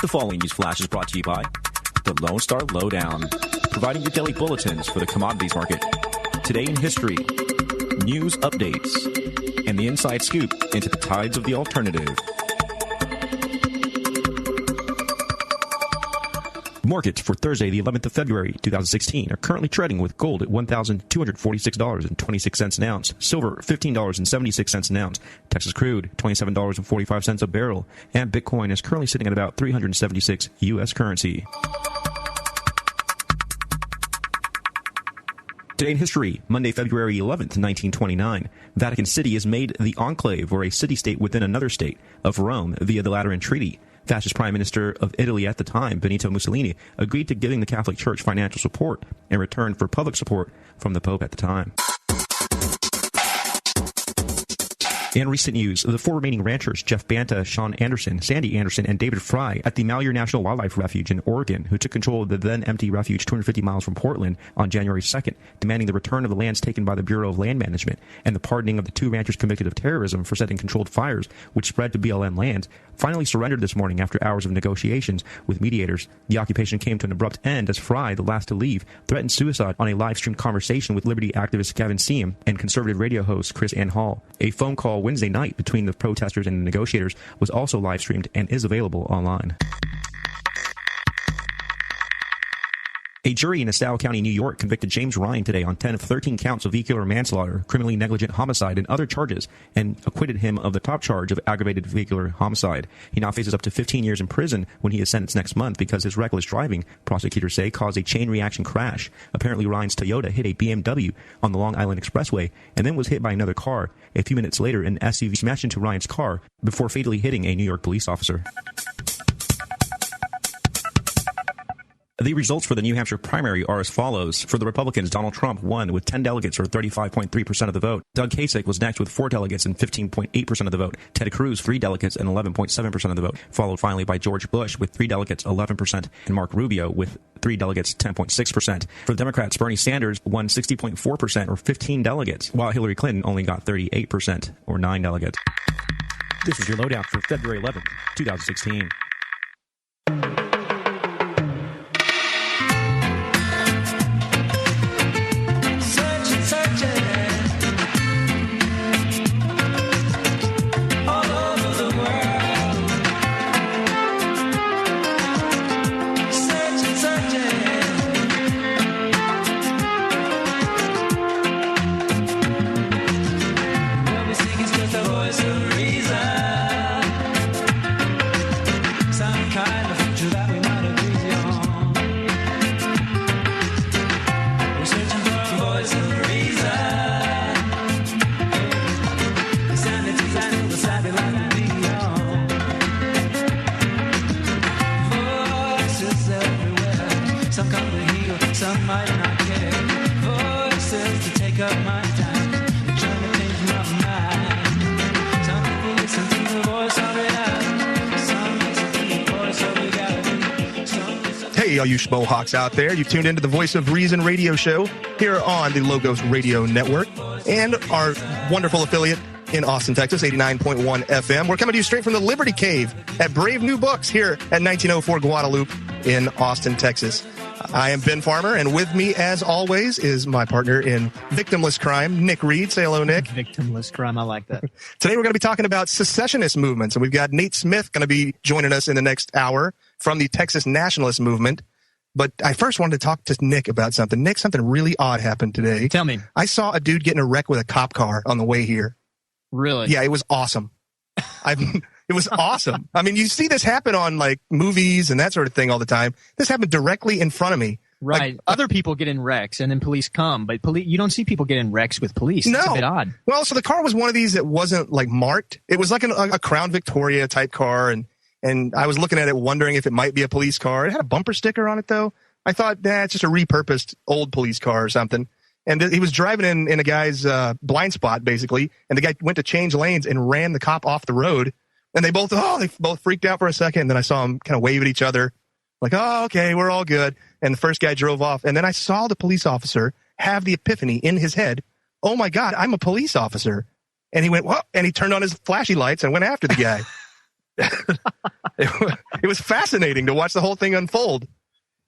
The following news flash is brought to you by the Lone Star Lowdown, providing your daily bulletins for the commodities market. Today in history, news updates, and the inside scoop into the tides of the alternative. Markets for Thursday, the 11th of February, 2016, are currently trading with gold at $1,246.26 an ounce, silver $15.76 an ounce, Texas crude $27.45 a barrel, and Bitcoin is currently sitting at about 376 U.S. currency. Today in history, Monday, February 11th, 1929, Vatican City is made the enclave, or a city-state within another state, of Rome via the Lateran Treaty. Fascist Prime Minister of Italy at the time, Benito Mussolini, agreed to giving the Catholic Church financial support in return for public support from the Pope at the time. In recent news, the four remaining ranchers, Jeff Banta, Sean Anderson, Sandy Anderson, and David Fry, at the Malheur National Wildlife Refuge in Oregon, who took control of the then-empty refuge 250 miles from Portland on January 2nd, demanding the return of the lands taken by the Bureau of Land Management and the pardoning of the two ranchers convicted of terrorism for setting controlled fires which spread to BLM lands, finally surrendered this morning after hours of negotiations with mediators. The occupation came to an abrupt end as Fry, the last to leave, threatened suicide on a live-streamed conversation with Liberty activist Gavin Seam and conservative radio host Chris Ann Hall. A phone call Wednesday night between the protesters and the negotiators was also live-streamed and is available online. A jury in Nassau County, New York, convicted James Ryan today on 10 of 13 counts of vehicular manslaughter, criminally negligent homicide, and other charges, and acquitted him of the top charge of aggravated vehicular homicide. He now faces up to 15 years in prison when he is sentenced next month because his reckless driving, prosecutors say, caused a chain reaction crash. Apparently, Ryan's Toyota hit a BMW on the Long Island Expressway and then was hit by another car. A few minutes later, an SUV smashed into Ryan's car before fatally hitting a New York police officer. The results for the New Hampshire primary are as follows. For the Republicans, Donald Trump won with 10 delegates, or 35.3% of the vote. Doug Kasich was next with 4 delegates and 15.8% of the vote. Ted Cruz, 3 delegates and 11.7% of the vote. Followed finally by George Bush with 3 delegates, 11%, and Mark Rubio with 3 delegates, 10.6%. For the Democrats, Bernie Sanders won 60.4%, or 15 delegates, while Hillary Clinton only got 38%, or 9 delegates. This was your lowdown for February 11th, 2016. Hey, all you schmohawks out there. You tuned into the Voice of Reason radio show here on the Logos Radio Network and our wonderful affiliate in Austin, Texas, 89.1 FM. We're coming to you straight from the Liberty Cave at Brave New Books here at 1904 Guadalupe in Austin, Texas. I am Ben Farmer, and with me, as always, is my partner in victimless crime, Nick Reed. Say hello, Nick. Victimless crime. I like that. Today, we're going to be talking about secessionist movements, and we've got Nate Smith going to be joining us in the next hour from the Texas Nationalist Movement. But I first wanted to talk to Nick about something. Nick, something really odd happened today. Tell me. I saw a dude get in a wreck with a cop car on the way here. Really? Yeah, it was awesome. It was awesome. I mean, you see this happen on like movies and that sort of thing all the time. This happened directly in front of me. Right. Like, other people get in wrecks and then police come, but you don't see people get in wrecks with police. No. It's a bit odd. Well, so the car was one of these that wasn't like marked. It was like a Crown Victoria type car. And I was looking at it wondering if it might be a police car. It had a bumper sticker on it though. I thought, it's just a repurposed old police car or something. And he was driving in a guy's blind spot, basically. And the guy went to change lanes and ran the cop off the road. And they both freaked out for a second. And then I saw them kind of wave at each other. Like, oh, okay, we're all good. And the first guy drove off. And then I saw the police officer have the epiphany in his head. Oh, my God, I'm a police officer. And he went, what? And he turned on his flashy lights and went after the guy. It was fascinating to watch the whole thing unfold.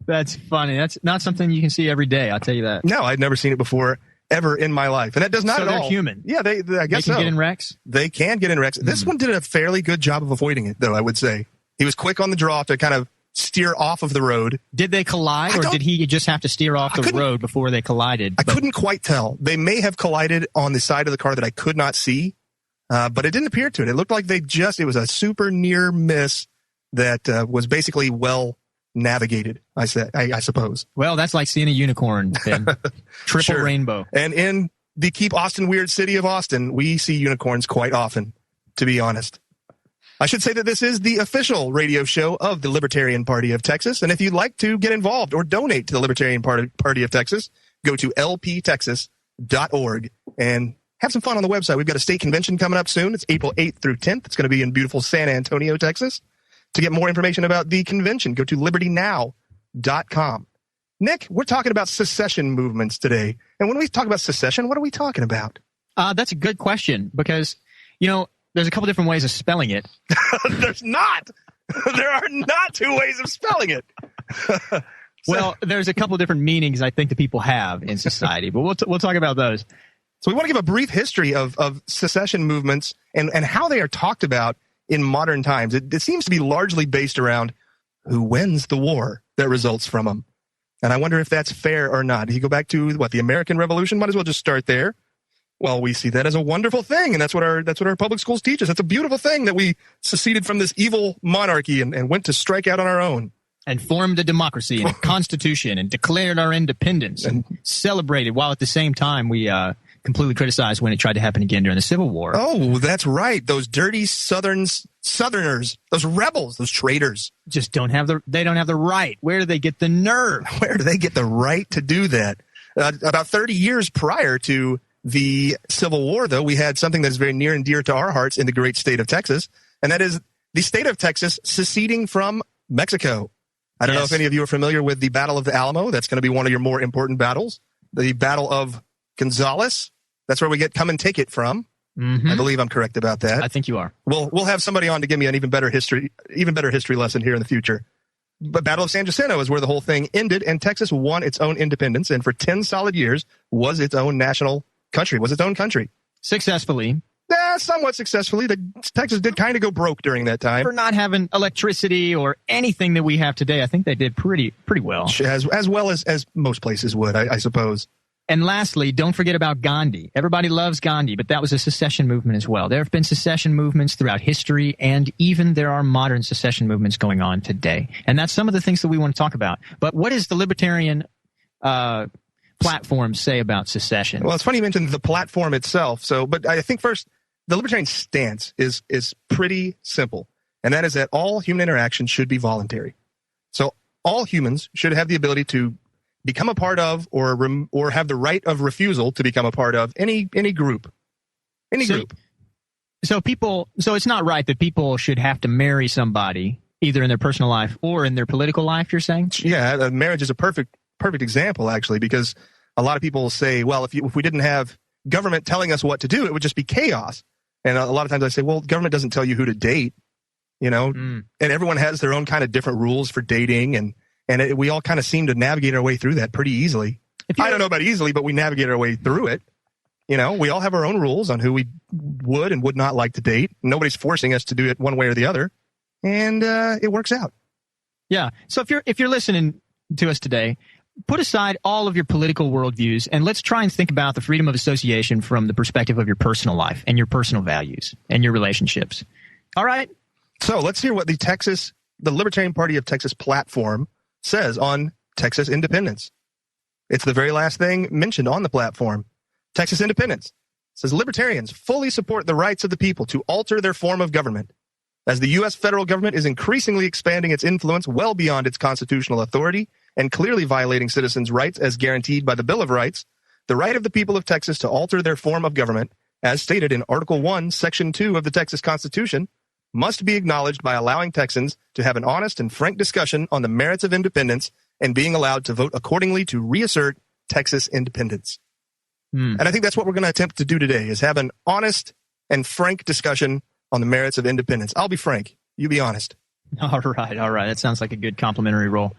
That's funny. That's not something you can see every day. I'll tell you that. No, I'd never seen it before, ever in my life. And that does not at all. So they're human. Yeah, I guess they can so. get in wrecks? They can get in wrecks. This one did a fairly good job of avoiding it, though, I would say. He was quick on the draw to kind of steer off of the road. Did they collide, or did he just have to steer off the road before they collided? I couldn't quite tell. They may have collided on the side of the car that I could not see, but it didn't appear to. It looked like it was a super near miss that was basically well navigated, I suppose. Well, that's like seeing a unicorn, Ben. Triple rainbow. And in the Keep Austin Weird city of Austin, we see unicorns quite often, to be honest. I should say that this is the official radio show of the Libertarian Party of Texas. And if you'd like to get involved or donate to the Libertarian Party of Texas, go to lptexas.org and have some fun on the website. We've got a state convention coming up soon. It's April 8th through 10th. It's going to be in beautiful San Antonio, Texas. To get more information about the convention, go to libertynow.com. Nick, we're talking about secession movements today. And when we talk about secession, what are we talking about? That's a good question because, there's a couple different ways of spelling it. There's not. There are not two ways of spelling it. Well, there's a couple different meanings I think that people have in society, but we'll talk about those. So we want to give a brief history of secession movements and how they are talked about in modern times. It seems to be largely based around who wins the war that results from them. And I wonder if that's fair or not. You go back to the American Revolution, might as well just start there. Well, we see that as a wonderful thing, and that's what our public schools teach us. That's a beautiful thing that we seceded from this evil monarchy and went to strike out on our own. And formed a democracy and a constitution and declared our independence and celebrated, while at the same time we completely criticized when it tried to happen again during the Civil War. Oh, that's right. Those dirty Southerners, those rebels, those traitors. Just don't have the right. Where do they get the nerve? Where do they get the right to do that? About 30 years prior to the Civil War, though, we had something that is very near and dear to our hearts in the great state of Texas, and that is the state of Texas seceding from Mexico. I don't know if any of you are familiar with the Battle of the Alamo. That's going to be one of your more important battles. The Battle of Gonzales. That's where we get Come and Take It from. Mm-hmm. I believe I'm correct about that. I think you are. We'll have somebody on to give me an even better history lesson here in the future. But Battle of San Jacinto is where the whole thing ended, and Texas won its own independence, and for 10 solid years was its own national country, was its own country. Successfully. Somewhat successfully. Texas did kind of go broke during that time. For not having electricity or anything that we have today, I think they did pretty well. As well as most places would, I suppose. And lastly, don't forget about Gandhi. Everybody loves Gandhi, but that was a secession movement as well. There have been secession movements throughout history, and even there are modern secession movements going on today. And that's some of the things that we want to talk about. But what is the libertarian platform say about secession? Well, it's funny you mentioned the platform itself. But I think first, the libertarian stance is pretty simple, and that is that all human interaction should be voluntary. So all humans should have the ability to become a part of or have the right of refusal to become a part of any group. So it's not right that people should have to marry somebody either in their personal life or in their political life, you're saying? Yeah, marriage is a perfect example, actually, because a lot of people say, well, if we didn't have government telling us what to do, it would just be chaos. And a lot of times I say, well, government doesn't tell you who to date, and everyone has their own kind of different rules for dating, and we all kind of seem to navigate our way through that pretty easily. I don't know about easily, but we navigate our way through it. We all have our own rules on who we would and would not like to date. Nobody's forcing us to do it one way or the other, and it works out. Yeah. So if you're listening to us today, put aside all of your political worldviews and let's try and think about the freedom of association from the perspective of your personal life and your personal values and your relationships. All right. So let's hear what the Libertarian Party of Texas platform says on Texas independence. It's the very last thing mentioned on the platform. Texas independence says libertarians fully support the rights of the people to alter their form of government. As the U.S. federal government is increasingly expanding its influence well beyond its constitutional authority and clearly violating citizens' rights as guaranteed by the Bill of Rights, the right of the people of Texas to alter their form of government, as stated in Article 1, Section 2 of the Texas Constitution, must be acknowledged by allowing Texans to have an honest and frank discussion on the merits of independence and being allowed to vote accordingly to reassert Texas independence. And I think that's what we're going to attempt to do today, is have an honest and frank discussion on the merits of independence. I'll be frank. You be honest. All right. That sounds like a good complimentary role.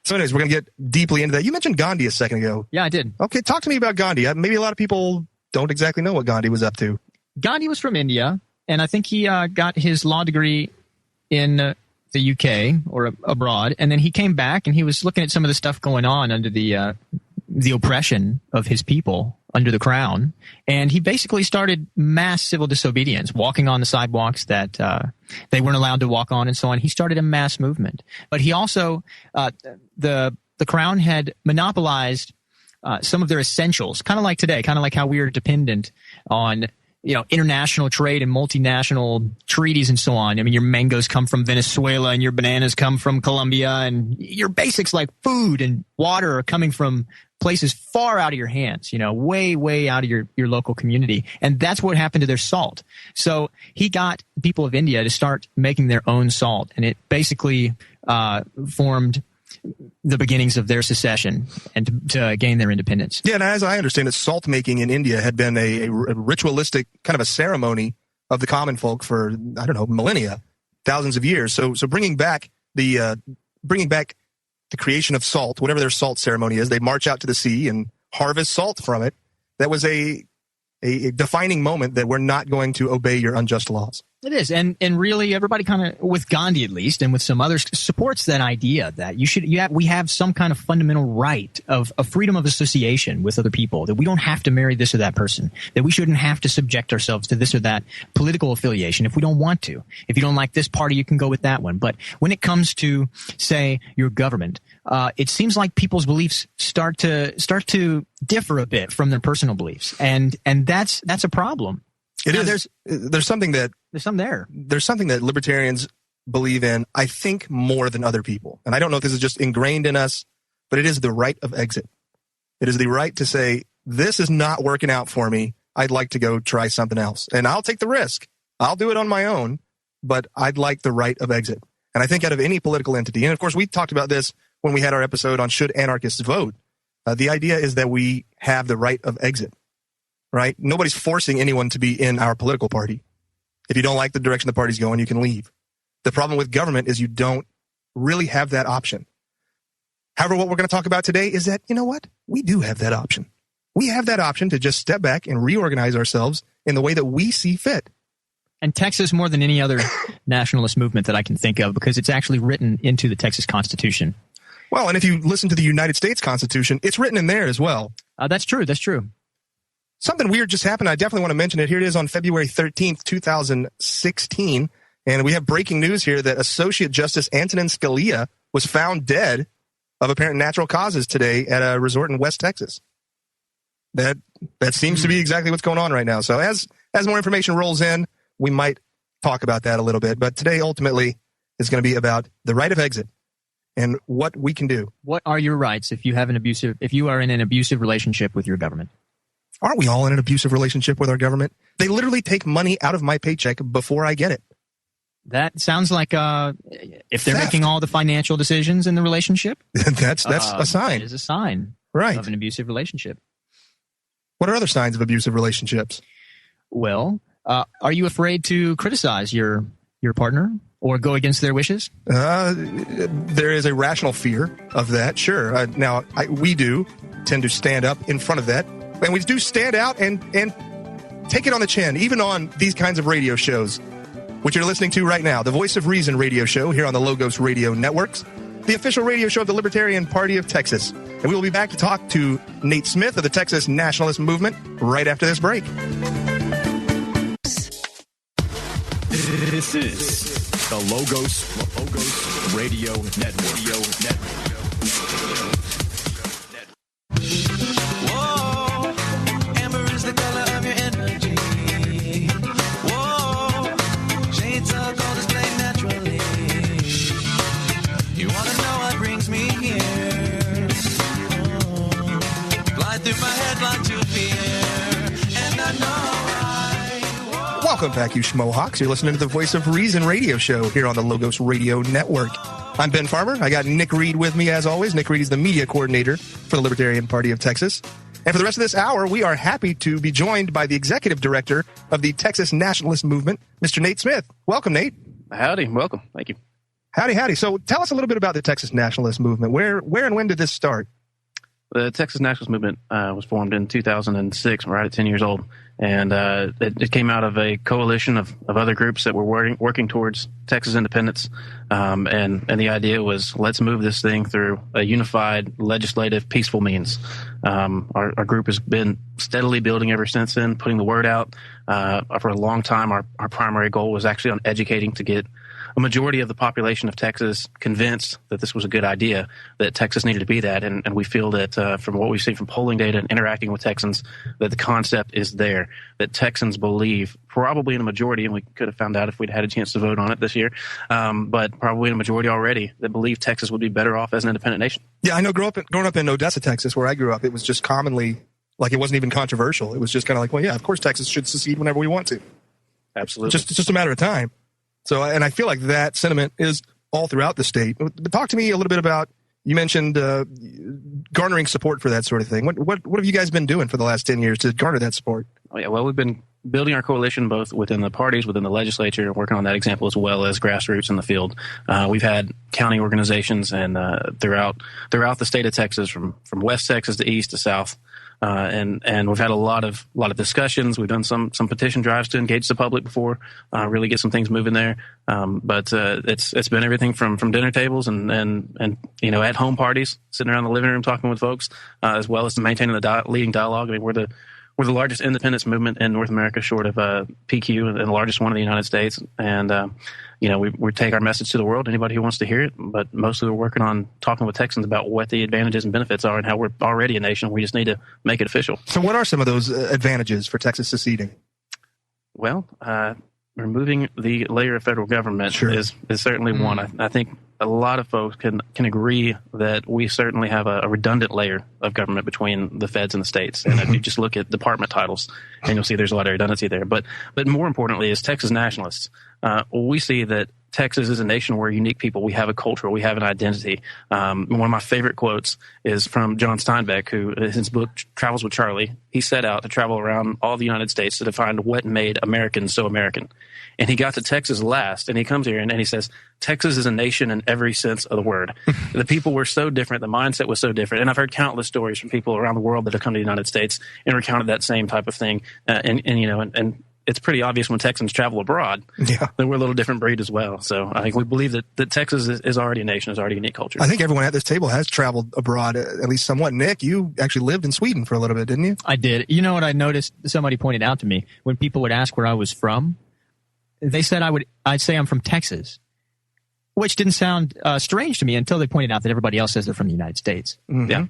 So anyways, we're going to get deeply into that. You mentioned Gandhi a second ago. Yeah, I did. Okay, talk to me about Gandhi. Maybe a lot of people don't exactly know what Gandhi was up to. Gandhi was from India, and I think he got his law degree in the UK or abroad, and then he came back and he was looking at some of the stuff going on under the oppression of his people under the crown, and he basically started mass civil disobedience, walking on the sidewalks that they weren't allowed to walk on and so on. He started a mass movement. But he also, the crown had monopolized some of their essentials, kind of like today, kind of like how we are dependent on international trade and multinational treaties and so on. I mean, your mangoes come from Venezuela and your bananas come from Colombia, and your basics like food and water are coming from places far out of your hands, way, way out of your local community. And that's what happened to their salt. So he got people of India to start making their own salt, and it basically formed the beginnings of their secession and to gain their independence. Yeah, and as I understand it, salt making in India had been a ritualistic kind of a ceremony of the common folk for, I don't know, millennia, thousands of years. So bringing back the creation of salt, whatever their salt ceremony is, they march out to the sea and harvest salt from it. That was a defining moment that we're not going to obey your unjust laws. It is, and really, everybody kind of, with Gandhi at least, and with some others, supports that idea that we have some kind of fundamental right of freedom of association with other people, that we don't have to marry this or that person, that we shouldn't have to subject ourselves to this or that political affiliation if we don't want to. If you don't like this party, you can go with that one. But when it comes to, say, your government, it seems like people's beliefs start to differ a bit from their personal beliefs, and that's a problem. It is. There's something that libertarians believe in, I think, more than other people. And I don't know if this is just ingrained in us, but it is the right of exit. It is the right to say, this is not working out for me. I'd like to go try something else. And I'll take the risk. I'll do it on my own, but I'd like the right of exit. And I think out of any political entity, and of course we talked about this when we had our episode on Should Anarchists Vote, the idea is that we have the right of exit. Right? Nobody's forcing anyone to be in our political party. If you don't like the direction the party's going, you can leave. The problem with government is you don't really have that option. However, what we're going to talk about today is that, you know what? We do have that option. We have that option to just step back and reorganize ourselves in the way that we see fit. And Texas, more than any other nationalist movement that I can think of, because it's actually written into the Texas Constitution. Well, and if you listen to the United States Constitution, it's written in there as well. That's true. Something weird just happened. I definitely want to mention it. Here it is on February 13th, 2016. And we have breaking news here that Associate Justice Antonin Scalia was found dead of apparent natural causes today at a resort in West Texas. That seems to be exactly what's going on right now. So as more information rolls in, we might talk about that a little bit. But today, ultimately, is going to be about the right of exit and what we can do. What are your rights if you are in an abusive relationship with your government? Aren't we all in an abusive relationship with our government? They literally take money out of my paycheck before I get it. That sounds like if they're making all the financial decisions in the relationship. that's a sign. It is a sign of an abusive relationship. What are other signs of abusive relationships? Well, are you afraid to criticize your partner or go against their wishes? There is a rational fear of that, sure. Now, we do tend to stand up in front of that. And we do stand out and take it on the chin, even on these kinds of radio shows, which you're listening to right now. The Voice of Reason radio show here on the Logos Radio Networks, the official radio show of the Libertarian Party of Texas. And we will be back to talk to Nate Smith of the Texas Nationalist Movement right after this break. This is the Logos Radio Network. Welcome back, you schmohawks. You're listening to the Voice of Reason radio show here on the Logos Radio Network. I'm Ben Farmer. I got Nick Reed with me, as always. Nick Reed is the media coordinator for the Libertarian Party of Texas. And for the rest of this hour, we are happy to be joined by the executive director of the Texas Nationalist Movement, Mr. Nate Smith. Welcome, Nate. Howdy. Welcome. Thank you. Howdy. So tell us a little bit about the Texas Nationalist Movement. Where and when did this start? The Texas Nationalist Movement was formed in 2006, right at 10 years old. And it came out of a coalition of other groups that were working towards Texas independence. And the idea was, let's move this thing through a unified, legislative, peaceful means. Our group has been steadily building ever since then, putting the word out. For a long time, our primary goal was actually on educating to get a majority of the population of Texas convinced that this was a good idea, that Texas needed to be that. And we feel that from what we've seen from polling data and interacting with Texans, that the concept is there, that Texans believe, probably in a majority, and we could have found out if we'd had a chance to vote on it this year, but probably in a majority already, that believe Texas would be better off as an independent nation. Yeah, I know growing up in Odessa, Texas, where I grew up, it was just commonly, like, it wasn't even controversial. It was just kind of like, well, yeah, of course Texas should secede whenever we want to. Absolutely. It's just a matter of time. So, and I feel like that sentiment is all throughout the state. But talk to me a little bit about, you mentioned garnering support for that sort of thing. What have you guys been doing for the last 10 years to garner that support? Oh, yeah, well, we've been building our coalition both within the parties, within the legislature, working on that example as well as grassroots in the field. We've had county organizations and throughout the state of Texas, from West Texas to East to South. And we've had a lot of discussions. We've done some petition drives to engage the public before, really get some things moving there. But it's been everything from dinner tables and at home parties, sitting around the living room talking with folks, as well as maintaining the leading dialogue. I mean, we're the largest independence movement in North America, short of PQ, and the largest one in the United States. And we take our message to the world, anybody who wants to hear it, but mostly we're working on talking with Texans about what the advantages and benefits are and how we're already a nation. We just need to make it official. So what are some of those advantages for Texas seceding? Well, removing the layer of federal government is certainly one. I think a lot of folks can agree that we certainly have a redundant layer of government between the feds and the states. And if you just look at department titles, and you'll see there's a lot of redundancy there. But more importantly, as Texas nationalists, we see that Texas is a nation where unique people, we have a culture, we have an identity. One of my favorite quotes is from John Steinbeck, who in his book Travels with Charlie, he set out to travel around all the United States to define what made Americans so American. And he got to Texas last, and he comes here and he says, Texas is a nation in every sense of the word. The people were so different. The mindset was so different. And I've heard countless stories from people around the world that have come to the United States and recounted that same type of thing. And it's pretty obvious when Texans travel abroad that we're a little different breed as well. So I think we believe that Texas is already a nation, is already a unique culture. I think everyone at this table has traveled abroad, at least somewhat. Nick, you actually lived in Sweden for a little bit, didn't you? I did. You know what I noticed? Somebody pointed out to me, when people would ask where I was from, they said I'd say I'm from Texas, which didn't sound strange to me until they pointed out that everybody else says they're from the United States. Mm-hmm. Yeah.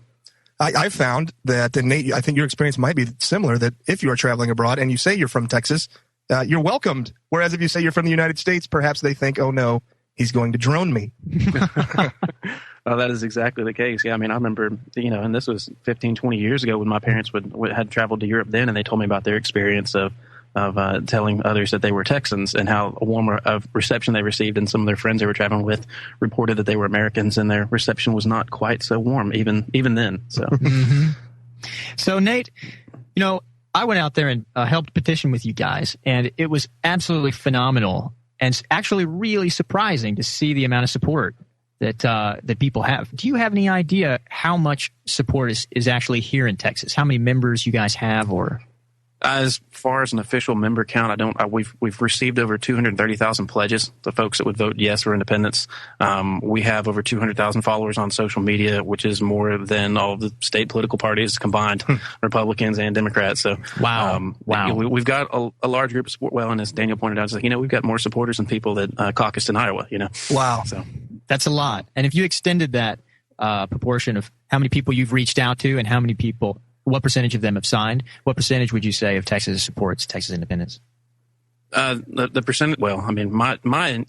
I found that, and Nate, I think your experience might be similar, that if you are traveling abroad and you say you're from Texas, you're welcomed. Whereas if you say you're from the United States, perhaps they think, oh no, he's going to drone me. Oh, that is exactly the case. Yeah, I mean, I remember, and this was 15, 20 years ago when my parents had traveled to Europe then, and they told me about their experience of telling others that they were Texans and how a warmer of reception they received, and some of their friends they were traveling with reported that they were Americans, and their reception was not quite so warm even then. So, So Nate, I went out there and helped petition with you guys, and it was absolutely phenomenal and actually really surprising to see the amount of support that people have. Do you have any idea how much support is actually here in Texas? How many members you guys have, or? As far as an official member count, we've received over 230,000 pledges, the folks that would vote yes for independence. We have over 200,000 followers on social media, which is more than all of the state political parties combined, Republicans and Democrats. So, wow. We've got a large group of support. Well, and as Daniel pointed out, it's like, we've got more supporters than people that caucused in Iowa. Wow. So that's a lot. And if you extended that proportion of how many people you've reached out to and how many people, what percentage of them have signed? What percentage would you say of Texas supports Texas independence? The percentage, well, I mean, my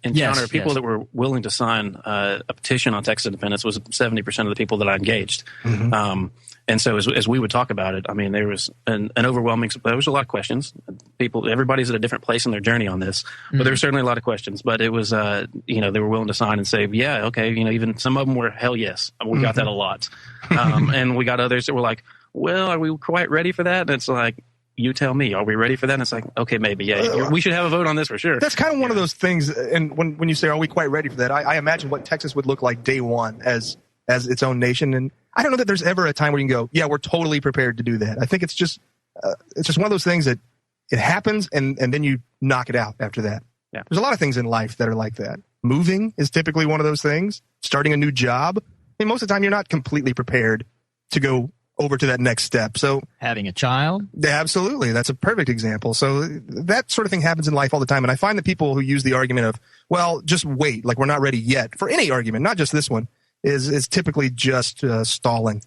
encounter of people that were willing to sign a petition on Texas independence was 70% of the people that I engaged. Mm-hmm. And so as we would talk about it, I mean, there was an overwhelming, there was a lot of questions. Everybody's at a different place in their journey on this, but there were certainly a lot of questions. But it was, they were willing to sign and say, yeah, okay, even some of them were hell yes. I mean, we got that a lot. And we got others that were like, well, are we quite ready for that? And it's like, you tell me, are we ready for that? And it's like, okay, maybe, yeah, we should have a vote on this for sure. That's kind of one of those things. And when you say, are we quite ready for that? I imagine what Texas would look like day one as its own nation. And I don't know that there's ever a time where you can go, yeah, we're totally prepared to do that. I think it's just one of those things that it happens and then you knock it out after that. Yeah. There's a lot of things in life that are like that. Moving is typically one of those things. Starting a new job. I mean, most of the time you're not completely prepared to go over to that next step. So having a child? Absolutely. That's a perfect example. So that sort of thing happens in life all the time. And I find that people who use the argument of, well, just wait, like we're not ready yet, for any argument, not just this one, is typically just stalling.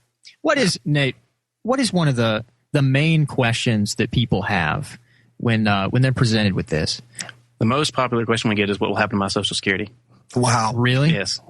Nate, what is one of the main questions that people have when they're presented with this? The most popular question we get is what will happen to my Social Security? Wow. Really? Yes.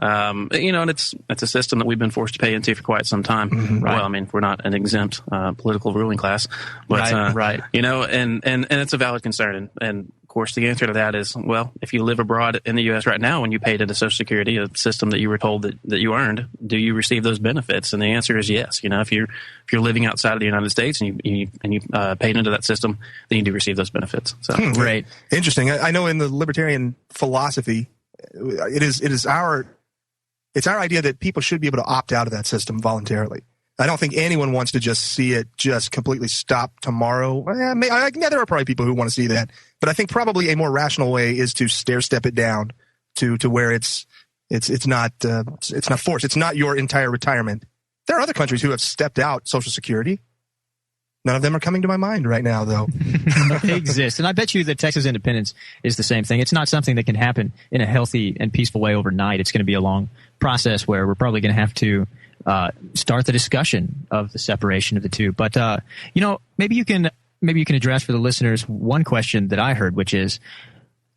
And it's a system that we've been forced to pay into for quite some time. Mm-hmm. Right. Well, I mean, we're not an exempt political ruling class, but right. And it's a valid concern. And of course, the answer to that is, well, if you live abroad in the U.S. right now and you paid into Social Security, a system that you were told that you earned, do you receive those benefits? And the answer is yes. If you're living outside of the United States and you paid into that system, then you do receive those benefits. So great, interesting. I know in the libertarian philosophy, it's our idea that people should be able to opt out of that system voluntarily. I don't think anyone wants to just see it just completely stop tomorrow. There are probably people who want to see that, but I think probably a more rational way is to stair step it down to where it's not forced. It's not your entire retirement. There are other countries who have stepped out Social Security. None of them are coming to my mind right now, though. They exist. And I bet you that Texas independence is the same thing. It's not something that can happen in a healthy and peaceful way overnight. It's going to be a long process where we're probably going to have to start the discussion of the separation of the two. But, maybe you can address for the listeners one question that I heard, which is,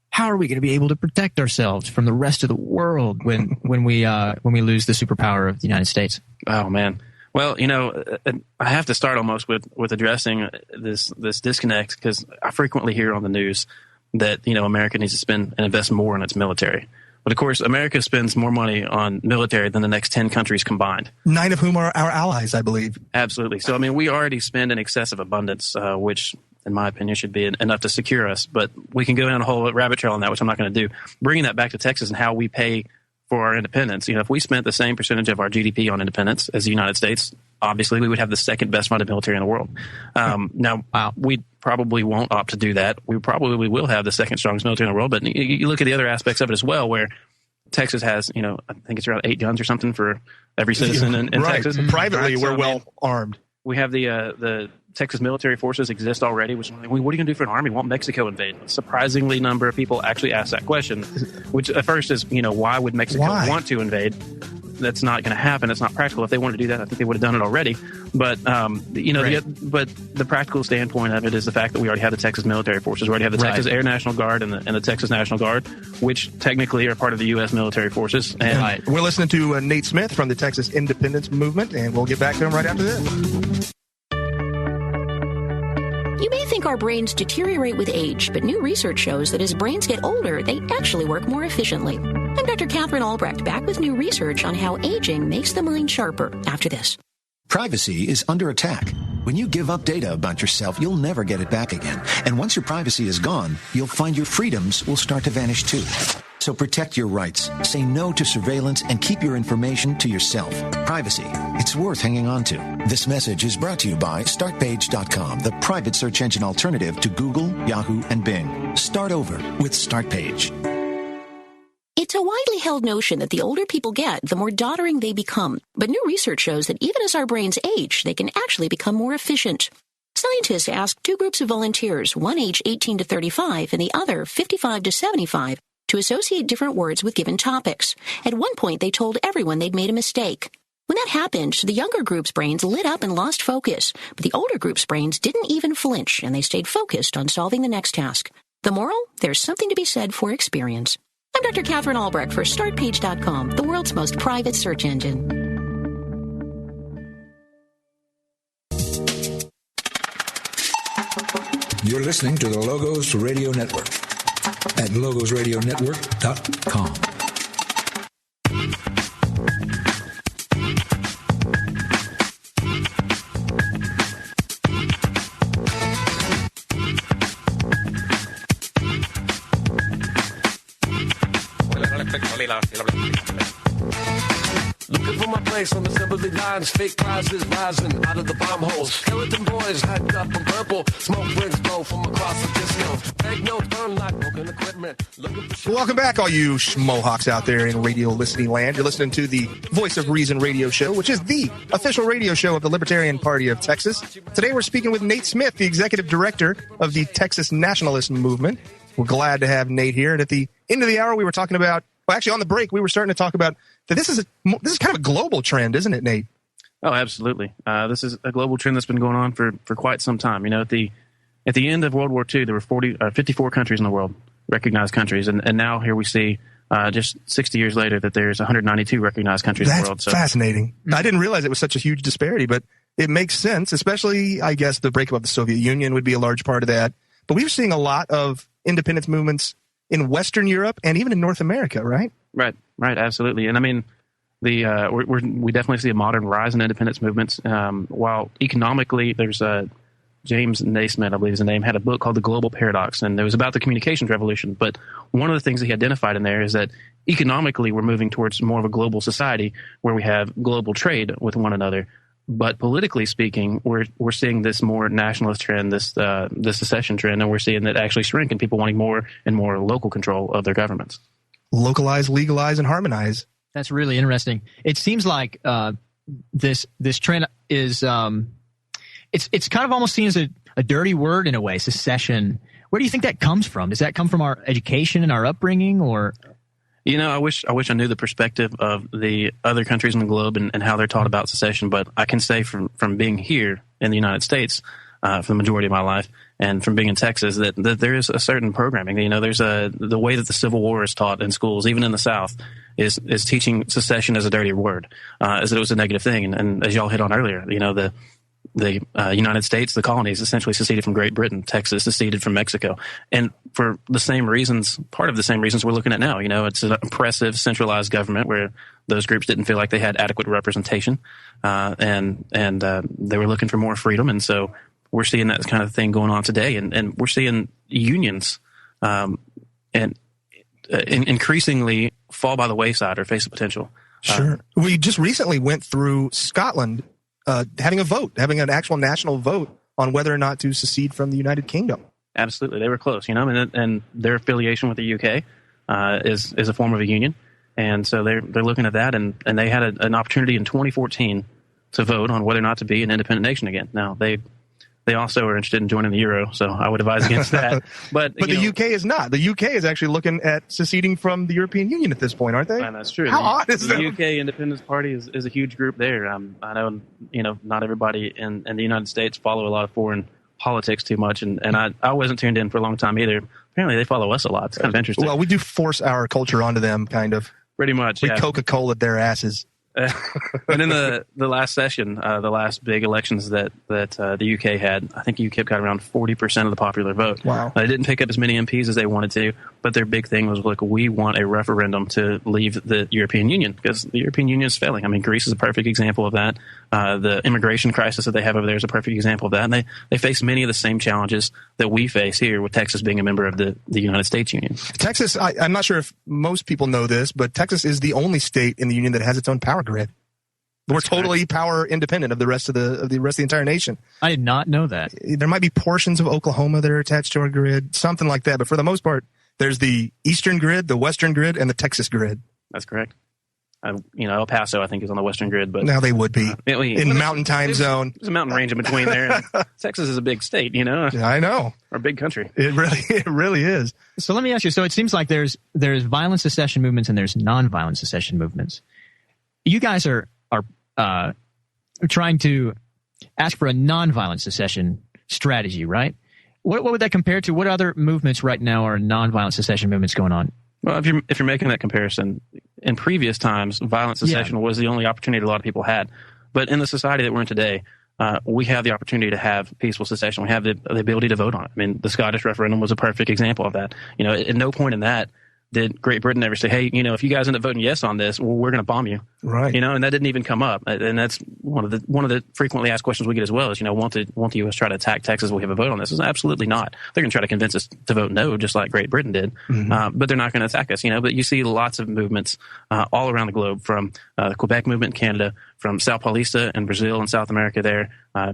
how are we going to be able to protect ourselves from the rest of the world when we lose the superpower of the United States? Oh, man. Well, I have to start almost with addressing this disconnect, because I frequently hear on the news that, America needs to spend and invest more in its military. But of course, America spends more money on military than the next 10 countries combined. 9 of whom are our allies, I believe. Absolutely. So, we already spend an excessive abundance, which in my opinion should be enough to secure us. But we can go down a whole rabbit trail on that, which I'm not going to do. Bringing that back to Texas and how we pay for our independence. If we spent the same percentage of our GDP on independence as the United States, obviously we would have the second best funded military in the world. Now, we probably won't opt to do that. We probably will have the second strongest military in the world. But you look at the other aspects of it as well, where Texas has, I think it's around 8 guns or something for every citizen in Texas. Privately, we're well armed. We have the Texas military forces exist already, which, what are you going to do for an army? Won't Mexico invade? A surprisingly number of people actually ask that question, which at first is, why would Mexico want to invade? That's not going to happen. It's not practical. If they wanted to do that, I think they would have done it already. But, right. But the practical standpoint of it is the fact that we already have the Texas military forces. We already have the Texas Air National Guard and the Texas National Guard, which technically are part of the U.S. military forces. And we're listening to Nate Smith from the Texas Independence Movement, and we'll get back to him right after this. You may think our brains deteriorate with age, but new research shows that as brains get older, they actually work more efficiently. I'm Dr. Catherine Albrecht, back with new research on how aging makes the mind sharper after this. Privacy is under attack. When you give up data about yourself, you'll never get it back again. And once your privacy is gone, you'll find your freedoms will start to vanish too. So protect your rights, say no to surveillance, and keep your information to yourself. Privacy, it's worth hanging on to. This message is brought to you by StartPage.com, the private search engine alternative to Google, Yahoo, and Bing. Start over with StartPage. It's a widely held notion that the older people get, the more doddering they become. But new research shows that even as our brains age, they can actually become more efficient. Scientists asked 2 groups of volunteers, one age 18 to 35 and the other 55 to 75, to associate different words with given topics. At one point, they told everyone they'd made a mistake. When that happened, the younger group's brains lit up and lost focus, but the older group's brains didn't even flinch, and they stayed focused on solving the next task. The moral? There's something to be said for experience. I'm Dr. Catherine Albrecht for StartPage.com, the world's most private search engine. You're listening to the Logos Radio Network at logosradionetwork.com. to my place on assembly lines. Fake prizes rising out of the bomb holes. Skeleton boys hyped up in purple. Smoke rings blow from across the disco. Take no turn like broken equipment. Welcome back, all you schmohawks out there in radio listening land. You're listening to the Voice of Reason radio show, which is the official radio show of the Libertarian Party of Texas. Today we're speaking with Nate Smith, the executive director of the Texas Nationalist Movement. We're glad to have Nate here. And at the end of the hour, we were talking about, well, actually on the break, we were starting to talk about that this is kind of a global trend, isn't it, Nate? Oh, absolutely. This is a global trend that's been going on for quite some time. You know, at the end of World War II, there were 54 countries in the world, recognized countries, and now here we see just 60 years later that there's 192 recognized countries in the world. That's fascinating. I didn't realize it was such a huge disparity, but it makes sense, especially, I guess, the breakup of the Soviet Union would be a large part of that. But we're seeing a lot of independence movements in Western Europe and even in North America, right? Right, absolutely. And I mean, we definitely see a modern rise in independence movements. While economically, there's James Naismith, I believe is the name, had a book called The Global Paradox, and it was about the communications revolution. But one of the things that he identified in there is that economically, we're moving towards more of a global society where we have global trade with one another. But politically speaking, we're seeing this more nationalist trend, this secession trend, and we're seeing that actually shrink and people wanting more and more local control of their governments. Localize, legalize, and harmonize. That's really interesting. It seems like this trend is it's kind of almost seen as a dirty word in a way, secession. Where do you think that comes from? Does that come from our education and our upbringing, or? You know, I wish I knew the perspective of the other countries in the globe and how they're taught about secession, but I can say from being here in the United States for the majority of my life and from being in Texas that there is a certain programming. You know, there's the way that the Civil War is taught in schools, even in the South, is teaching secession as a dirty word, as it was a negative thing. And as y'all hit on earlier, you know, the United States, the colonies, essentially seceded from Great Britain. Texas seceded from Mexico. And for the same reasons, part of the same reasons we're looking at now. You know, it's an oppressive, centralized government where those groups didn't feel like they had adequate representation, and they were looking for more freedom. And so we're seeing that kind of thing going on today. And we're seeing unions increasingly fall by the wayside or face the potential. Sure. We just recently went through Scotland having an actual national vote on whether or not to secede from the United Kingdom. Absolutely. They were close, you know, and their affiliation with the UK is a form of a union. And so they're looking at that, and they had an opportunity in 2014 to vote on whether or not to be an independent nation again. Now, they also are interested in joining the euro, so I would advise against that. But the UK is not. The UK is actually looking at seceding from the European Union at this point, aren't they? And that's true. How odd is that? The UK Independence Party is a huge group there. I know, you know, not everybody in the United States follow a lot of foreign politics too much, and I wasn't tuned in for a long time either. Apparently, they follow us a lot. It's kind of interesting. Well, we do force our culture onto them, kind of. Pretty much, we Coca-Cola'd their asses. And in the last session, the last big elections that the UK had, I think UKIP got around 40% of the popular vote. Wow. They didn't pick up as many MPs as they wanted to, but their big thing was, like, we want a referendum to leave the European Union because the European Union is failing. I mean, Greece is a perfect example of that. The immigration crisis that they have over there is a perfect example of that. And they face many of the same challenges that we face here with Texas being a member of the United States Union. Texas, I'm not sure if most people know this, but Texas is the only state in the union that has its own power grid. We're totally power independent of the rest of the entire nation. I did not know that. There might be portions of Oklahoma that are attached to our grid, something like that. But for the most part, there's the Eastern grid, the Western grid, and the Texas grid. That's correct. You know, El Paso, I think, is on the Western grid, but now they would be in the mountain time zone. There's a mountain range in between there. Texas is a big state, you know. I know, or a big country. It really is. So let me ask you. So it seems like there's violent secession movements and there's nonviolent secession movements. You guys are trying to ask for a nonviolent secession strategy, right? What would that compare to? What other movements right now are nonviolent secession movements going on? Well, if you're making that comparison, in previous times, violent secession was the only opportunity a lot of people had. But in the society that we're in today, we have the opportunity to have peaceful secession. We have the ability to vote on it. I mean, the Scottish referendum was a perfect example of that. You know, at no point in that did Great Britain ever say, hey, you know, if you guys end up voting yes on this, well, we're going to bomb you. Right. And that didn't even come up. And that's one of the frequently asked questions we get as well is, won't the U.S. try to attack Texas? Will we have a vote on this? It's absolutely not. They're going to try to convince us to vote no, just like Great Britain did. But they're not going to attack us, But you see lots of movements all around the globe, from the Quebec movement in Canada, from Sao Paulista in Brazil and South America there.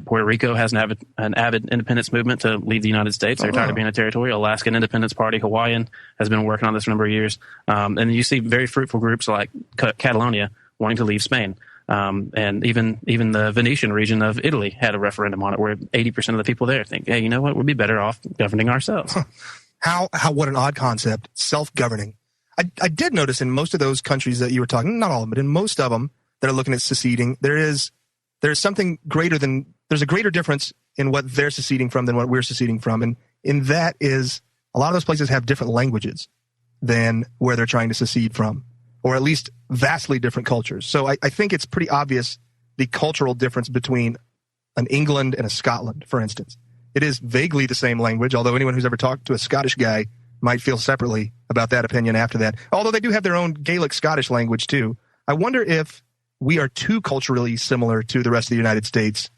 Puerto Rico has an avid independence movement to leave the United States. They're tired of being a territory. Alaskan Independence Party, Hawaiian, has been working on this for a number of years. And you see very fruitful groups like Catalonia wanting to leave Spain. And even the Venetian region of Italy had a referendum on it where 80% of the people there think, hey, you know what? We'd be better off governing ourselves. What an odd concept. Self-governing. I did notice in most of those countries that you were talking, not all of them, but in most of them that are looking at seceding, there's something greater than, there's a greater difference in what they're seceding from than what we're seceding from. And in that is, a lot of those places have different languages than where they're trying to secede from, or at least vastly different cultures. So I think it's pretty obvious the cultural difference between an England and a Scotland, for instance. It is vaguely the same language, although anyone who's ever talked to a Scottish guy might feel separately about that opinion after that. Although they do have their own Gaelic Scottish language too. I wonder if we are too culturally similar to the rest of the United States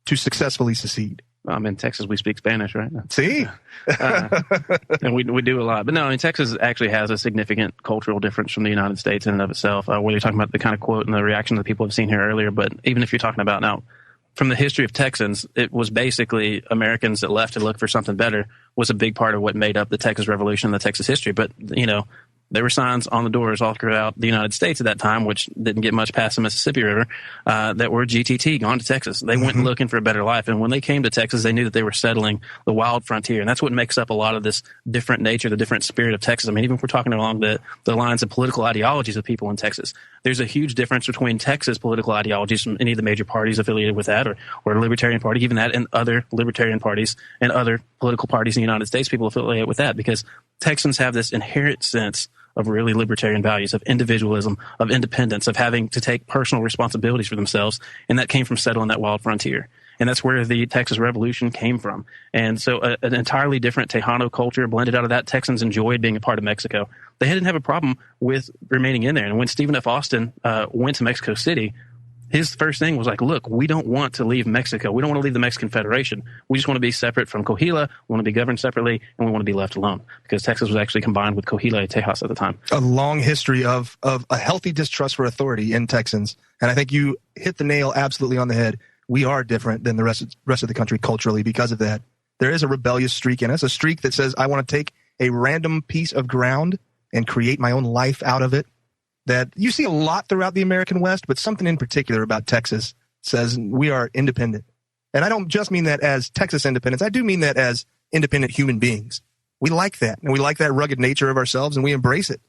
to successfully secede. In Texas, we speak Spanish, right? See? And we do a lot. But no, Texas actually has a significant cultural difference from the United States in and of itself. Whether you're talking about the kind of quote and the reaction that people have seen here earlier, but even if you're talking about now, from the history of Texans, it was basically Americans that left to look for something better was a big part of what made up the Texas Revolution and the Texas history. But, there were signs on the doors all throughout the United States at that time, which didn't get much past the Mississippi River, that were GTT, gone to Texas. They went looking for a better life. And when they came to Texas, they knew that they were settling the wild frontier. And that's what makes up a lot of this different nature, the different spirit of Texas. I mean, even if we're talking along the lines of political ideologies of people in Texas, there's a huge difference between Texas political ideologies from any of the major parties affiliated with that, or the Libertarian Party, even that, and other Libertarian parties and other political parties in the United States, people affiliated with that, because Texans have this inherent sense of really libertarian values, of individualism, of independence, of having to take personal responsibilities for themselves. And that came from settling that wild frontier. And that's where the Texas Revolution came from. And so an entirely different Tejano culture blended out of that. Texans enjoyed being a part of Mexico. They didn't have a problem with remaining in there. And when Stephen F. Austin went to Mexico City, his first thing was like, look, we don't want to leave Mexico. We don't want to leave the Mexican Federation. We just want to be separate from Coahuila. We want to be governed separately, and we want to be left alone, because Texas was actually combined with Coahuila and Tejas at the time. A long history of a healthy distrust for authority in Texans. And I think you hit the nail absolutely on the head. We are different than the rest of the country culturally because of that. There is a rebellious streak in us, a streak that says, I want to take a random piece of ground and create my own life out of it. That you see a lot throughout the American West, but something in particular about Texas says we are independent. And I don't just mean that as Texas independence. I do mean that as independent human beings. We like that, and we like that rugged nature of ourselves, and we embrace it.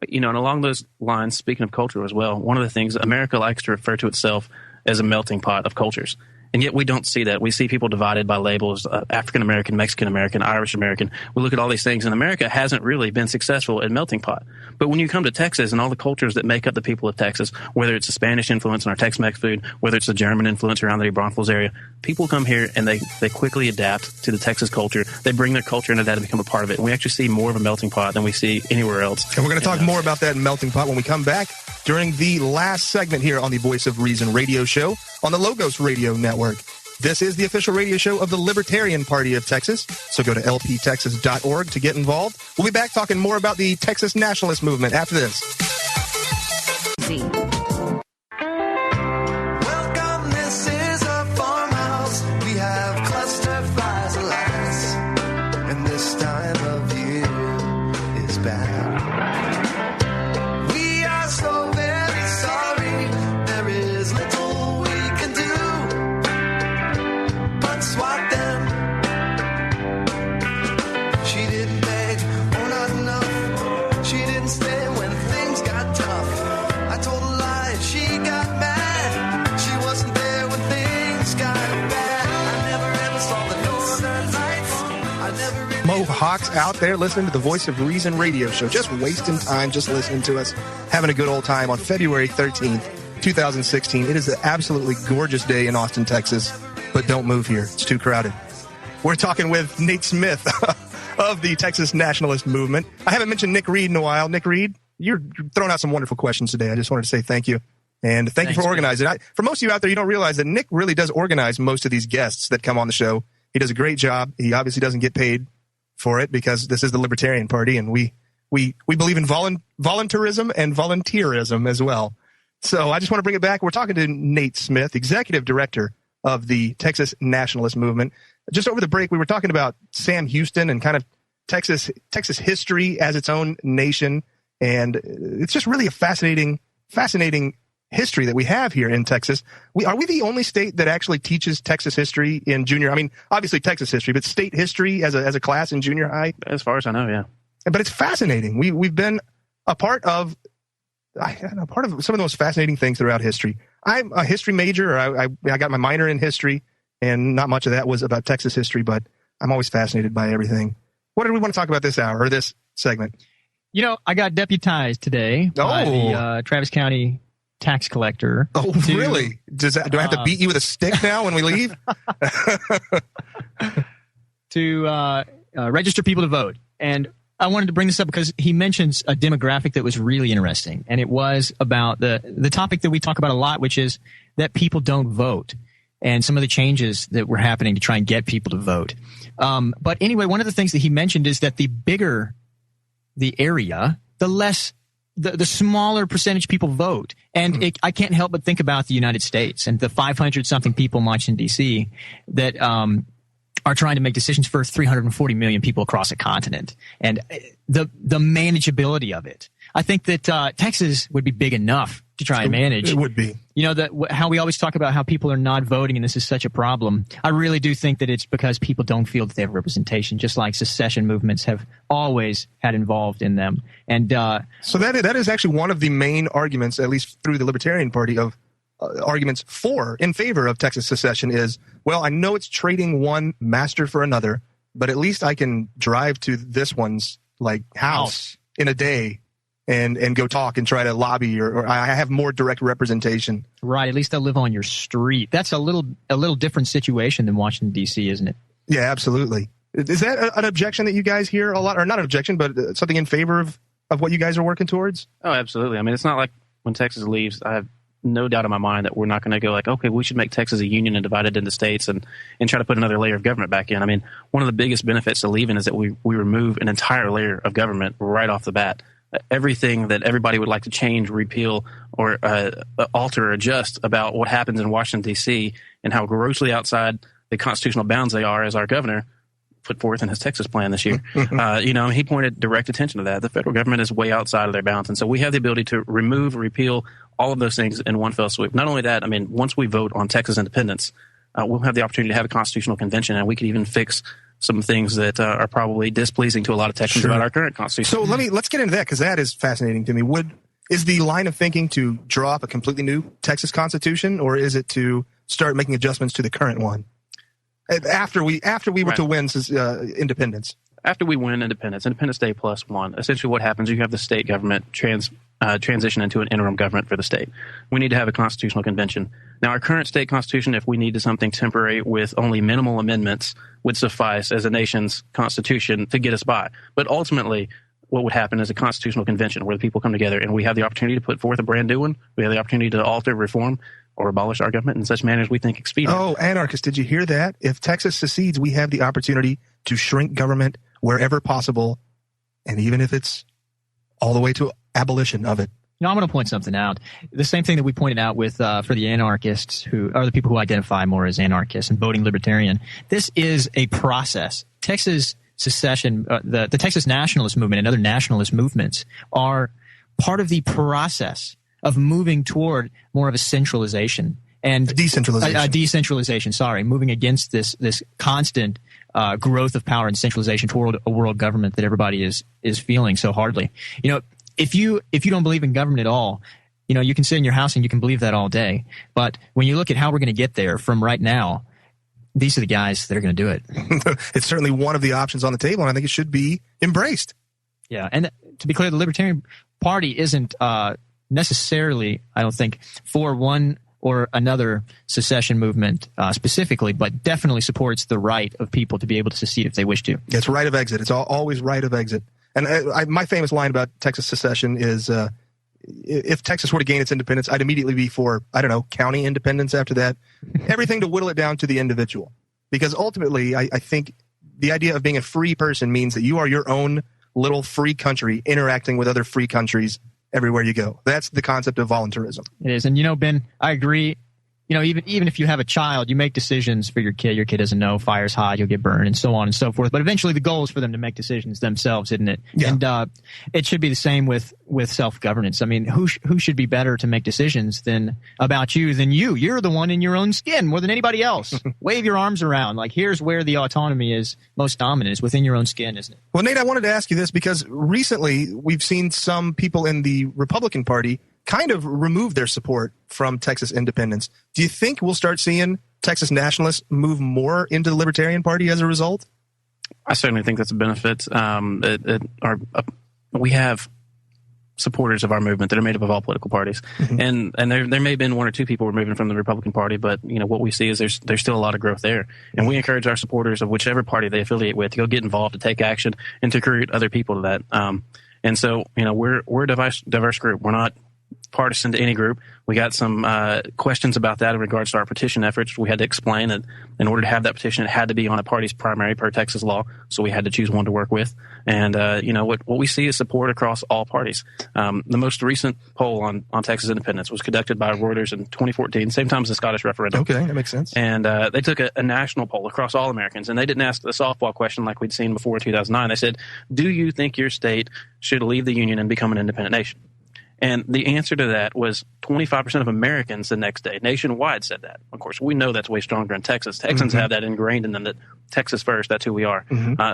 And along those lines, speaking of culture as well, one of the things America likes to refer to itself as a melting pot of cultures. And yet we don't see that. We see people divided by labels, African-American, Mexican-American, Irish-American. We look at all these things, and America hasn't really been successful at melting pot. But when you come to Texas and all the cultures that make up the people of Texas, whether it's the Spanish influence in our Tex-Mex food, whether it's the German influence around the New Braunfels area, people come here and they quickly adapt to the Texas culture. They bring their culture into that and become a part of it. And we actually see more of a melting pot than we see anywhere else. And we're going to talk more about that melting pot when we come back during the last segment here on the Voice of Reason radio show on the Logos Radio Network. This is the official radio show of the Libertarian Party of Texas, so go to lptexas.org to get involved. We'll be back talking more about the Texas nationalist movement after this. Welcome, this is a farmhouse. We have cluster flies and lights, and this time of year is bad. We are so very sorry, there is little we can do. Swat them. She didn't beg, or not enough. She didn't stay when things got tough. I told a lie, she got mad. She wasn't there when things got bad. I never ever saw the northern lights. I never really... Mo Hawks out there listening to the Voice of Reason radio show, just wasting time, just listening to us, having a good old time on February 13th, 2016. It is an absolutely gorgeous day in Austin, Texas. But don't move here. It's too crowded. We're talking with Nate Smith of the Texas Nationalist Movement. I haven't mentioned Nick Reed in a while. Nick Reed, you're throwing out some wonderful questions today. I just wanted to say thank you. And thank you for organizing. For most of you out there, you don't realize that Nick really does organize most of these guests that come on the show. He does a great job. He obviously doesn't get paid for it because this is the Libertarian Party, and we believe in voluntarism and volunteerism as well. So I just want to bring it back. We're talking to Nate Smith, Executive Director of the Texas Nationalist Movement. Just over the break, we were talking about Sam Houston and kind of Texas history as its own nation. And it's just really a fascinating history that we have here in Texas. Are we the only state that actually teaches Texas history in junior? I mean, obviously Texas history, but state history as a class in junior high? As far as I know, yeah. But it's fascinating. We've been a part of some of the most fascinating things throughout history. I'm a history major. I got my minor in history, and not much of that was about Texas history, but I'm always fascinated by everything. What do we want to talk about this hour or this segment? You know, I got deputized today by the Travis County tax collector. Oh, really? Do I have to beat you with a stick now when we leave? To register people to vote. And I wanted to bring this up because he mentions a demographic that was really interesting. And it was about the topic that we talk about a lot, which is that people don't vote and some of the changes that were happening to try and get people to vote. But anyway, one of the things that he mentioned is that the bigger the area, the less the smaller percentage people vote. And I can't help but think about the United States and the 500 something people in Washington, D.C. that are trying to make decisions for 340 million people across a continent, and the manageability of it. I think that Texas would be big enough to try and manage. It would be. You know, how we always talk about how people are not voting and this is such a problem. I really do think that it's because people don't feel that they have representation, just like secession movements have always had involved in them. And so that is actually one of the main arguments, at least through the Libertarian Party, of arguments in favor of Texas secession is, well, I know it's trading one master for another, but at least I can drive to this one's house in a day and go talk and try to lobby, or I have more direct representation. Right. At least they'll live on your street. That's a little different situation than Washington, D.C., isn't it? Yeah, absolutely. Is that an objection that you guys hear a lot, or not an objection, but something in favor of what you guys are working towards? Oh, absolutely. I mean, it's not like when Texas leaves, I have no doubt in my mind that we're not going to go okay, we should make Texas a union and divide it into states and try to put another layer of government back in. I mean, one of the biggest benefits to leaving is that we remove an entire layer of government right off the bat. Everything that everybody would like to change, repeal, or alter or adjust about what happens in Washington, D.C. and how grossly outside the constitutional bounds they are, as our governor put forth in his Texas plan this year. He pointed direct attention to that. The federal government is way outside of their bounds. And so we have the ability to remove, repeal, all of those things in one fell swoop. Not only that, I mean, once we vote on Texas independence, we'll have the opportunity to have a constitutional convention, and we could even fix some things that are probably displeasing to a lot of Texans about our current constitution. So let's get into that, because that is fascinating to me. Is the line of thinking to draw up a completely new Texas Constitution, or is it to start making adjustments to the current one after we were to win independence? After we win Independence Day +1, essentially what happens, you have the state government transition into an interim government for the state. We need to have a constitutional convention. Now, our current state constitution, if we needed something temporary with only minimal amendments, would suffice as a nation's constitution to get us by. But ultimately, what would happen is a constitutional convention where the people come together and we have the opportunity to put forth a brand new one. We have the opportunity to alter, reform, or abolish our government in such manner as we think expedient. Oh, anarchist, did you hear that? If Texas secedes, we have the opportunity to shrink government wherever possible, and even if it's all the way to abolition of it. You know, I'm going to point something out. The same thing that we pointed out with for the anarchists, who are the people who identify more as anarchists and voting libertarian. This is a process. Texas secession, the Texas nationalist movement and other nationalist movements are part of the process of moving toward more of a centralization and decentralization. Moving against this constant growth of power and centralization toward a world government that everybody is feeling so hardly. You know, if you don't believe in government at all, you know, you can sit in your house and you can believe that all day. But when you look at how we're going to get there from right now, these are the guys that are going to do it. It's certainly one of the options on the table, and I think it should be embraced. Yeah, and to be clear, the Libertarian Party isn't necessarily, I don't think, for one or another secession movement specifically, but definitely supports the right of people to be able to secede if they wish to. It's right of exit. It's always right of exit. And my famous line about Texas secession is, if Texas were to gain its independence, I'd immediately be for, I don't know, county independence after that. Everything to whittle it down to the individual. Because ultimately, I think the idea of being a free person means that you are your own little free country interacting with other free countries everywhere you go. That's the concept of voluntarism. It is. And, Ben, I agree. Even if you have a child, you make decisions for your kid. Your kid doesn't know fire's hot, you'll get burned, and so on and so forth. But eventually the goal is for them to make decisions themselves, isn't it? Yeah. And it should be the same with self-governance. I mean, who should be better to make decisions about you than you? You're the one in your own skin more than anybody else. Wave your arms around. Like, here's where the autonomy is most dominant, is within your own skin, isn't it? Well, Nate, I wanted to ask you this because recently we've seen some people in the Republican Party kind of remove their support from Texas independence. Do you think we'll start seeing Texas nationalists move more into the Libertarian Party as a result? I certainly think that's a benefit. We have supporters of our movement that are made up of all political parties. Mm-hmm. And there may have been one or two people removing from the Republican Party, but what we see is there's still a lot of growth there. And we encourage our supporters of whichever party they affiliate with to go get involved, to take action, and to recruit other people to that. And so, we're a diverse group. We're not partisan to any group. We got some questions about that in regards to our petition efforts. We had to explain that in order to have that petition, it had to be on a party's primary per Texas law. So we had to choose one to work with. And, what we see is support across all parties. The most recent poll on Texas independence was conducted by Reuters in 2014, same time as the Scottish referendum. Okay, that makes sense. And they took a national poll across all Americans, and they didn't ask the softball question like we'd seen before in 2009. They said, do you think your state should leave the Union and become an independent nation? And the answer to that was 25% of Americans the next day. Nationwide said that. Of course, we know that's way stronger in Texas. Texans have that ingrained in them, that Texas first, that's who we are.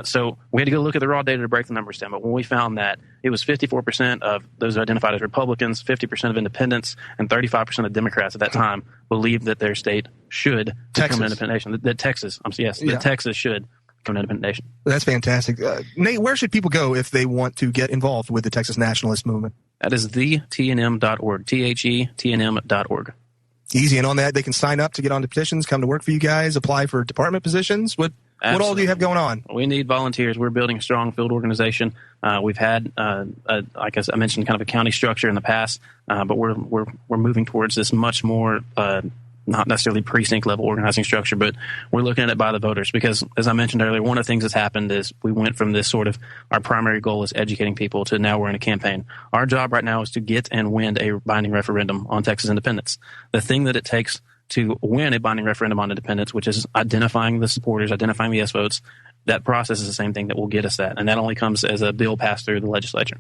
So we had to go look at the raw data to break the numbers down. But when we found that, it was 54% of those identified as Republicans, 50% of independents, and 35% of Democrats at that time believed that their state should become an independent nation. That Texas should become an independent nation. That's fantastic. Nate, where should people go if they want to get involved with the Texas nationalist movement? That is thetnm.org, THETNM.org. Easy. And on that, they can sign up to get on the petitions, come to work for you guys, apply for department positions. What all do you have going on? We need volunteers. We're building a strong field organization. We've had, like I mentioned, kind of a county structure in the past, but we're moving towards this much more not necessarily precinct level organizing structure, but we're looking at it by the voters because, as I mentioned earlier, one of the things that's happened is we went from this sort of our primary goal is educating people to now we're in a campaign. Our job right now is to get and win a binding referendum on Texas independence. The thing that it takes to win a binding referendum on independence, which is identifying the supporters, identifying the yes votes, that process is the same thing that will get us that. And that only comes as a bill passed through the legislature.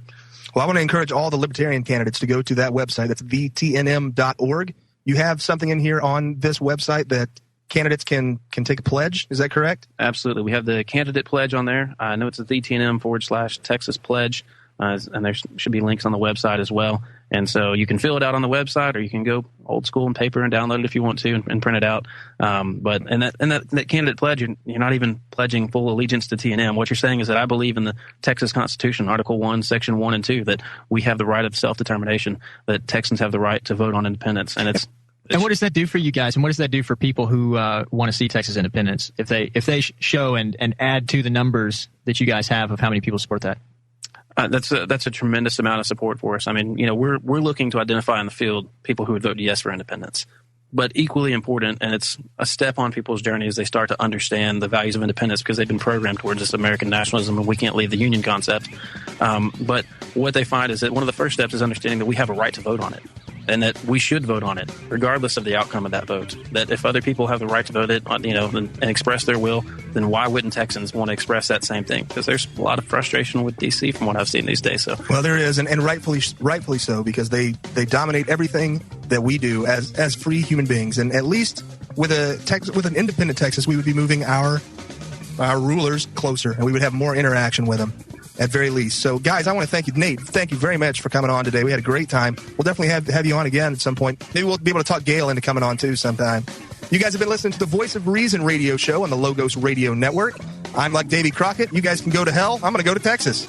Well, I want to encourage all the Libertarian candidates to go to that website. That's thetnm.org. You have something in here on this website that candidates can take a pledge. Is that correct? Absolutely. We have the candidate pledge on there. I know it's at thetnm.org/Texas pledge. And there should be links on the website as well. And so you can fill it out on the website, or you can go old school and paper and download it if you want to and print it out. But that candidate pledge, you're not even pledging full allegiance to TNM. What you're saying is that I believe in the Texas Constitution, Article 1, Section 1 and 2, that we have the right of self-determination, that Texans have the right to vote on independence. And and what does that do for you guys? And what does that do for people who want to see Texas independence? If they show and add to the numbers that you guys have of how many people support that? That's a tremendous amount of support for us. I mean, we're looking to identify in the field people who would vote yes for independence. But equally important, and it's a step on people's journey as they start to understand the values of independence because they've been programmed towards this American nationalism and we can't leave the Union concept. But what they find is that one of the first steps is understanding that we have a right to vote on it. And that we should vote on it, regardless of the outcome of that vote. That if other people have the right to vote it, and express their will, then why wouldn't Texans want to express that same thing? Because there's a lot of frustration with D.C. from what I've seen these days. So well, there is, and rightfully so, because they dominate everything that we do as free human beings. And at least with an independent Texas, we would be moving our rulers closer, and we would have more interaction with them. At very least. So, guys, I want to thank you. Nate, thank you very much for coming on today. We had a great time. We'll definitely have you on again at some point. Maybe we'll be able to talk Gail into coming on, too, sometime. You guys have been listening to the Voice of Reason radio show on the Logos Radio Network. I'm like Davy Crockett. You guys can go to hell. I'm going to go to Texas.